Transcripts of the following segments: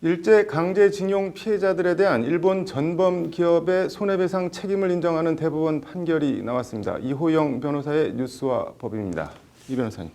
일제 강제징용 피해자들에 대한 일본 전범 기업의 손해배상 책임을 인정하는 대법원 판결이 나왔습니다. 이호영 변호사의 뉴스와 법입니다. 이 변호사님,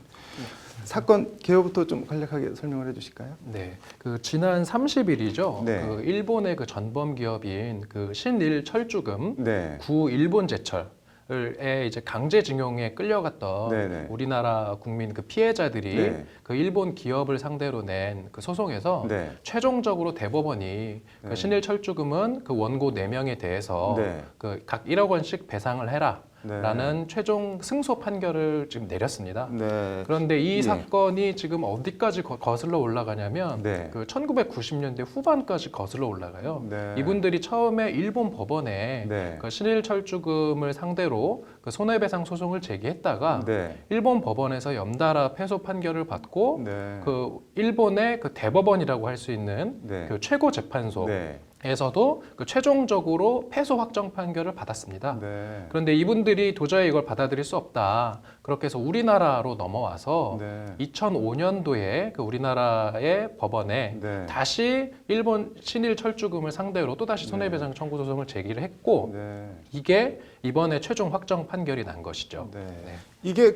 사건 개요부터 좀 간략하게 설명을 해주실까요? 네, 그 지난 30일이죠. 네. 그 일본의 그 전범 기업인 그 신일철주금 네. 구 일본제철에 이제 강제징용에 끌려갔던 네네. 우리나라 국민 그 피해자들이 네. 그 일본 기업을 상대로 낸 그 소송에서 네. 최종적으로 대법원이 네. 그 신일철주금은 그 원고 4명에 대해서 네. 그 각 1억 원씩 배상을 해라. 네. 라는 최종 승소 판결을 지금 내렸습니다. 네. 그런데 이 예. 사건이 지금 어디까지 거슬러 올라가냐면 네. 그 1990년대 후반까지 거슬러 올라가요. 네. 이분들이 처음에 일본 법원에 네. 그 신일철주금을 상대로 그 손해배상 소송을 제기했다가 네. 일본 법원에서 연달아 패소 판결을 받고 네. 그 일본의 그 대법원이라고 할 수 있는 네. 그 최고 재판소 네. 에서도 그 최종적으로 패소 확정 판결을 받았습니다. 네. 그런데 이분들이 도저히 이걸 받아들일 수 없다. 그렇게 해서 우리나라로 넘어와서 네. 2005년도에 그 우리나라의 법원에 네. 다시 일본 신일철주금을 상대로 또다시 손해배상 청구 소송을 제기를 했고 네. 이게 이번에 최종 확정 판결이 난 것이죠. 네. 네. 이게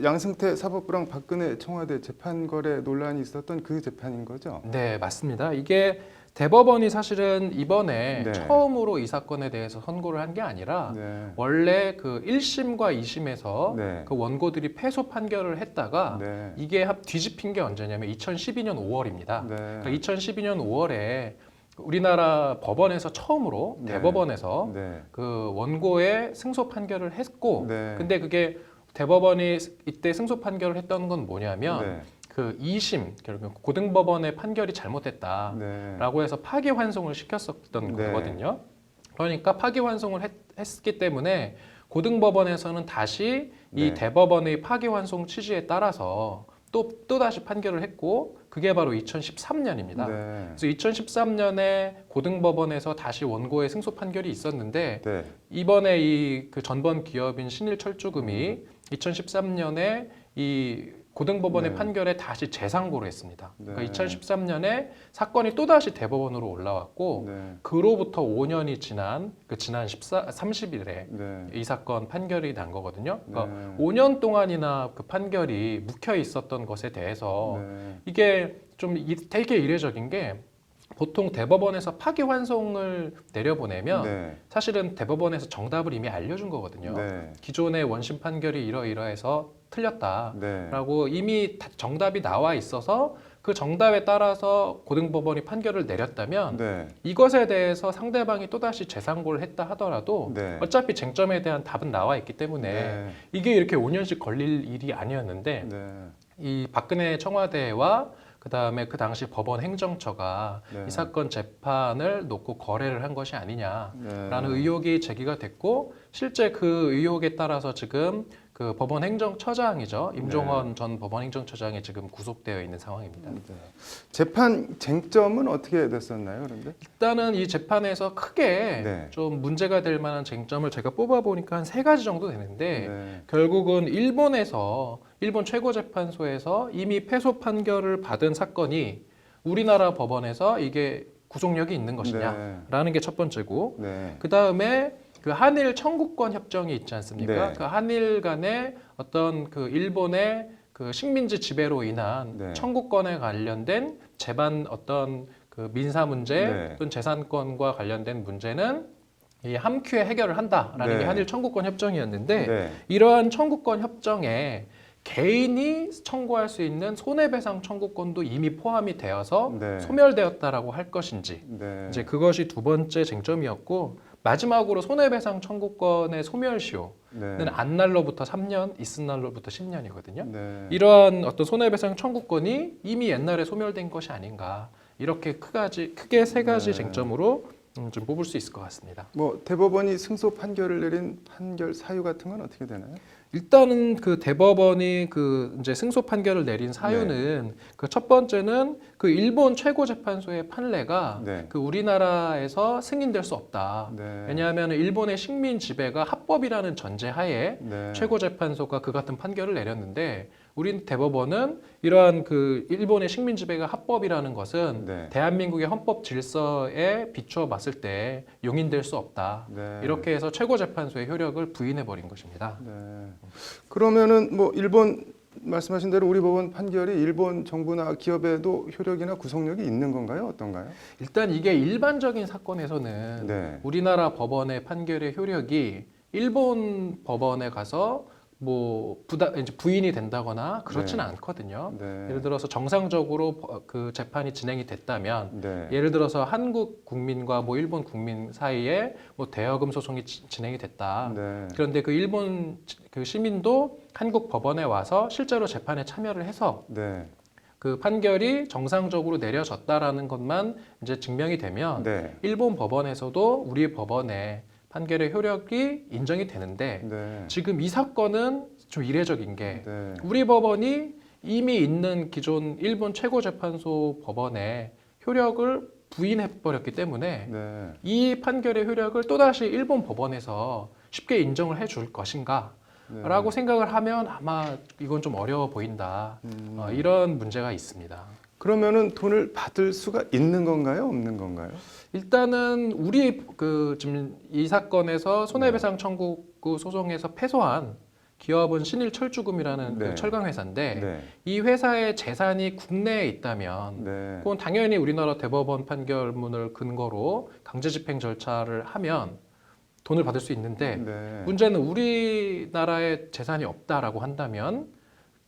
양승태 사법부랑 박근혜 청와대 재판 거래 논란이 있었던 그 재판인 거죠? 네, 맞습니다. 이게 대법원이 사실은 이번에 네. 처음으로 이 사건에 대해서 선고를 한 게 아니라 네. 원래 그 1심과 2심에서 네. 그 원고들이 패소 판결을 했다가 네. 이게 뒤집힌 게 언제냐면 2012년 5월입니다. 네. 그러니까 2012년 5월에 우리나라 법원에서 처음으로 네. 대법원에서 네. 그 원고의 승소 판결을 했고 네. 근데 그게 대법원이 이때 승소 판결을 했던 건 뭐냐면 네. 그 2심, 결국 고등법원의 판결이 잘못됐다라고 네. 해서 파기환송을 시켰었던 네. 거거든요. 그러니까 파기환송을 했기 때문에 고등법원에서는 다시 이 네. 대법원의 파기환송 취지에 따라서 또다시 판결을 했고 그게 바로 2013년입니다. 네. 그래서 2013년에 고등법원에서 다시 원고의 승소 판결이 있었는데 네. 이번에 이 그 전범 기업인 신일철주금이 2013년에 이 고등법원의 네. 판결에 다시 재상고를 했습니다. 네. 그러니까 2013년에 사건이 또다시 대법원으로 올라왔고 네. 그로부터 5년이 지난 지난 30일에 네. 이 사건 판결이 난 거거든요. 그러니까 네. 5년 동안이나 그 판결이 묵혀 있었던 것에 대해서 네. 이게 좀 되게 이례적인 게 보통 대법원에서 파기환송을 내려보내면 네. 사실은 대법원에서 정답을 이미 알려준 거거든요. 네. 기존의 원심 판결이 이러이러해서 틀렸다라고 네. 이미 정답이 나와 있어서 그 정답에 따라서 고등법원이 판결을 내렸다면 네. 이것에 대해서 상대방이 또다시 재상고를 했다 하더라도 네. 어차피 쟁점에 대한 답은 나와 있기 때문에 네. 이게 이렇게 5년씩 걸릴 일이 아니었는데 네. 이 박근혜 청와대와 그다음에 그 당시 법원 행정처가 네. 이 사건 재판을 놓고 거래를 한 것이 아니냐라는 네. 의혹이 제기가 됐고 실제 그 의혹에 따라서 지금 그 법원 행정처장이죠. 임종원 전 법원 행정처장이 지금 구속되어 있는 상황입니다. 네. 재판 쟁점은 어떻게 됐었나요, 그런데? 일단은 이 재판에서 크게 네. 좀 문제가 될 만한 쟁점을 제가 뽑아보니까 한 3가지 정도 되는데 네. 결국은 일본 최고재판소에서 이미 패소 판결을 받은 사건이 우리나라 법원에서 이게 구속력이 있는 것이냐라는 게 첫 번째고 네. 그 다음에 그 한일 청구권 협정이 있지 않습니까? 네. 그 한일 간의 어떤 그 일본의 그 식민지 지배로 인한 네. 청구권에 관련된 재반 어떤 그 민사 문제 네. 또는 재산권과 관련된 문제는 이 함큐에 해결을 한다라는 네. 게 한일 청구권 협정이었는데 네. 이러한 청구권 협정에 개인이 청구할 수 있는 손해배상 청구권도 이미 포함이 되어서 네. 소멸되었다라고 할 것인지 네. 이제 그것이 두 번째 쟁점이었고 마지막으로 손해배상 청구권의 소멸시효는 네. 안 날로부터 3년, 있은 날로부터 10년이거든요. 네. 이러한 어떤 손해배상 청구권이 이미 옛날에 소멸된 것이 아닌가 이렇게 크게 3가지 네. 쟁점으로 좀 뽑을 수 있을 것 같습니다. 뭐 대법원이 승소 판결을 내린 판결 사유 같은 건 어떻게 되나요? 일단은 그 대법원이 그 이제 승소 판결을 내린 사유는 그 첫 번째는 그 일본 최고재판소의 판례가 네. 그 우리나라에서 승인될 수 없다. 네. 왜냐하면 일본의 식민 지배가 합법이라는 전제하에 네. 최고재판소가 그 같은 판결을 내렸는데 우리 대법원은 이러한 그 일본의 식민 지배가 합법이라는 것은 네. 대한민국의 헌법 질서에 비추어 봤을 때 용인될 수 없다. 네. 이렇게 해서 최고재판소의 효력을 부인해 버린 것입니다. 네. 그러면은 뭐 일본 말씀하신 대로 우리 법원 판결이 일본 정부나 기업에도 효력이나 구속력이 있는 건가요? 어떤가요? 일단 이게 일반적인 사건에서는 네. 우리나라 법원의 판결의 효력이 일본 법원에 가서 뭐 이제 부인이 된다거나 그렇지는 않거든요. 네. 예를 들어서 정상적으로 그 재판이 진행이 됐다면 네. 예를 들어서 한국 국민과 뭐 일본 국민 사이에 뭐 대여금 소송이 진행이 됐다. 네. 그런데 그 일본 그 시민도 한국 법원에 와서 실제로 재판에 참여를 해서 네. 그 판결이 정상적으로 내려졌다라는 것만 이제 증명이 되면 네. 일본 법원에서도 우리 법원의 판결의 효력이 인정이 되는데 네. 지금 이 사건은 좀 이례적인 게 네. 우리 법원이 이미 있는 기존 일본 최고재판소 법원의 효력을 부인해버렸기 때문에 네. 이 판결의 효력을 또다시 일본 법원에서 쉽게 인정을 해줄 것인가 네. 라고 생각을 하면 아마 이건 좀 어려워 보인다. 이런 문제가 있습니다. 그러면은 돈을 받을 수가 있는 건가요? 없는 건가요? 일단은 우리 그 지금 이 사건에서 손해배상 청구 소송에서 패소한 기업은 신일철주금이라는 네. 그 철강 회사인데 네. 이 회사의 재산이 국내에 있다면 네. 그건 당연히 우리나라 대법원 판결문을 근거로 강제집행 절차를 하면 돈을 받을 수 있는데 네. 문제는 우리나라에 재산이 없다라고 한다면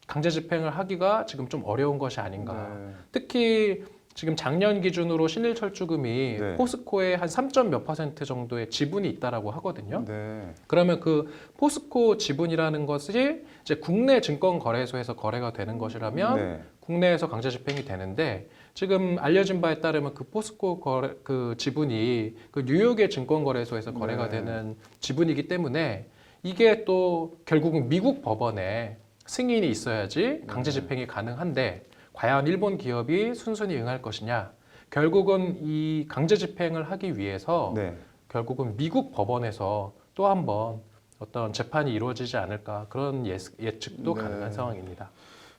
강제집행을 하기가 지금 좀 어려운 것이 아닌가. 네. 특히 지금 작년 기준으로 신일철주금이 네. 포스코의 한 3점 몇 % 정도의 지분이 있다라고 하거든요. 네. 그러면 그 포스코 지분이라는 것이 이제 국내 증권거래소에서 거래가 되는 것이라면 네. 국내에서 강제집행이 되는데 지금 알려진 바에 따르면 그 포스코 그 지분이 그 뉴욕의 증권거래소에서 거래가 네. 되는 지분이기 때문에 이게 또 결국은 미국 법원에 승인이 있어야지 강제집행이 가능한데 과연 일본 기업이 순순히 응할 것이냐? 결국은 이 강제집행을 하기 위해서 네. 결국은 미국 법원에서 또 한 번 어떤 재판이 이루어지지 않을까 그런 예측도 네. 가능한 상황입니다.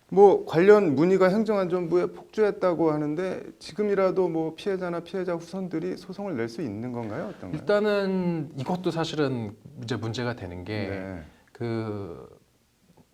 뭐 관련 문의가 행정안전부에 폭주했다고 하는데 지금이라도 뭐 피해자나 피해자 후손들이 소송을 낼 수 있는 건가요? 어떤가요? 일단은 이것도 사실은 이제 문제가 되는 게 네. 그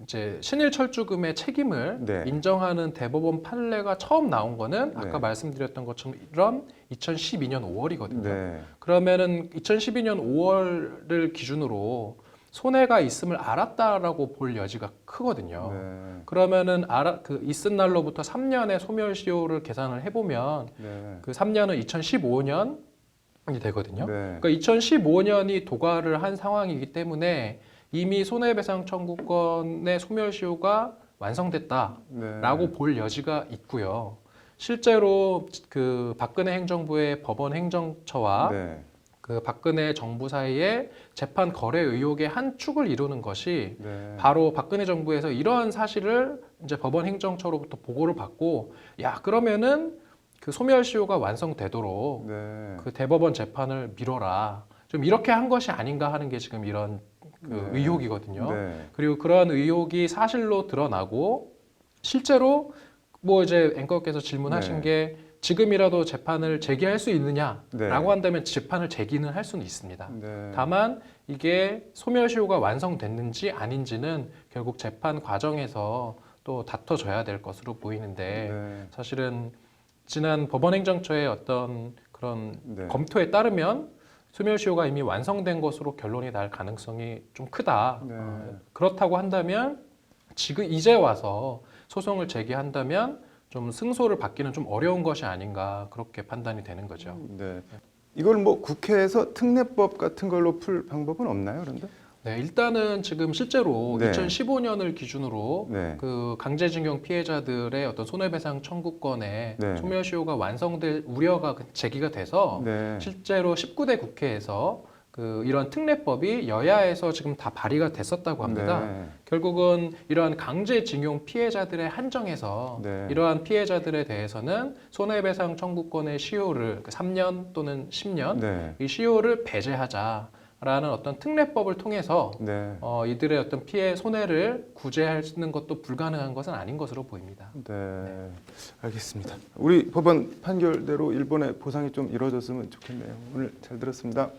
이제 신일철주금의 책임을 네. 인정하는 대법원 판례가 처음 나온 거는 네. 아까 말씀드렸던 것처럼 2012년 5월이거든요. 네. 그러면은 2012년 5월을 기준으로 손해가 있음을 알았다라고 볼 여지가 크거든요. 네. 그러면은 그 있은 날로부터 3년의 소멸시효를 계산을 해보면 네. 그 3년은 2015년이 되거든요. 네. 그러니까 2015년이 도과를 한 상황이기 때문에 이미 손해배상 청구권의 소멸시효가 완성됐다라고 네. 볼 여지가 있고요. 실제로 그 박근혜 행정부의 법원 행정처와 네. 그 박근혜 정부 사이에 재판 거래 의혹의 한 축을 이루는 것이 네. 바로 박근혜 정부에서 이러한 사실을 이제 법원 행정처로부터 보고를 받고 야 그러면은 그 소멸시효가 완성되도록 네. 그 대법원 재판을 미뤄라 좀 이렇게 한 것이 아닌가 하는 게 지금 이런 그 네. 의혹이거든요. 네. 그리고 그러한 의혹이 사실로 드러나고 실제로 뭐 이제 앵커께서 질문하신 네. 게 지금이라도 재판을 재개할 수 있느냐라고 네. 한다면 재판을 재기는 할 수는 있습니다. 네. 다만 이게 소멸시효가 완성됐는지 아닌지는 결국 재판 과정에서 또 다퉈져야 될 것으로 보이는데 네. 사실은 지난 법원행정처의 어떤 그런 네. 검토에 따르면 소멸시효가 이미 완성된 것으로 결론이 날 가능성이 좀 크다. 네. 그렇다고 한다면 지금 이제 와서 소송을 제기한다면 좀 승소를 받기는 좀 어려운 것이 아닌가 그렇게 판단이 되는 거죠. 네. 이걸 뭐 국회에서 특례법 같은 걸로 풀 방법은 없나요, 그런데? 네, 일단은 지금 실제로 네. 2015년을 기준으로 네. 그 강제징용 피해자들의 어떤 손해배상 청구권에 네. 소멸시효가 완성될 우려가 제기가 돼서 네. 실제로 19대 국회에서 그 이런 특례법이 여야에서 지금 다 발의가 됐었다고 합니다. 네. 결국은 이러한 강제징용 피해자들의 한정에서 네. 이러한 피해자들에 대해서는 손해배상 청구권의 시효를 3년 또는 10년 네. 이 시효를 배제하자. 라는 어떤 특례법을 통해서 네. 이들의 어떤 피해 손해를 구제하는 것도 불가능한 것은 아닌 것으로 보입니다. 네, 알겠습니다. 우리 법원 판결대로 일본의 보상이 좀 이루어졌으면 좋겠네요. 오늘 잘 들었습니다.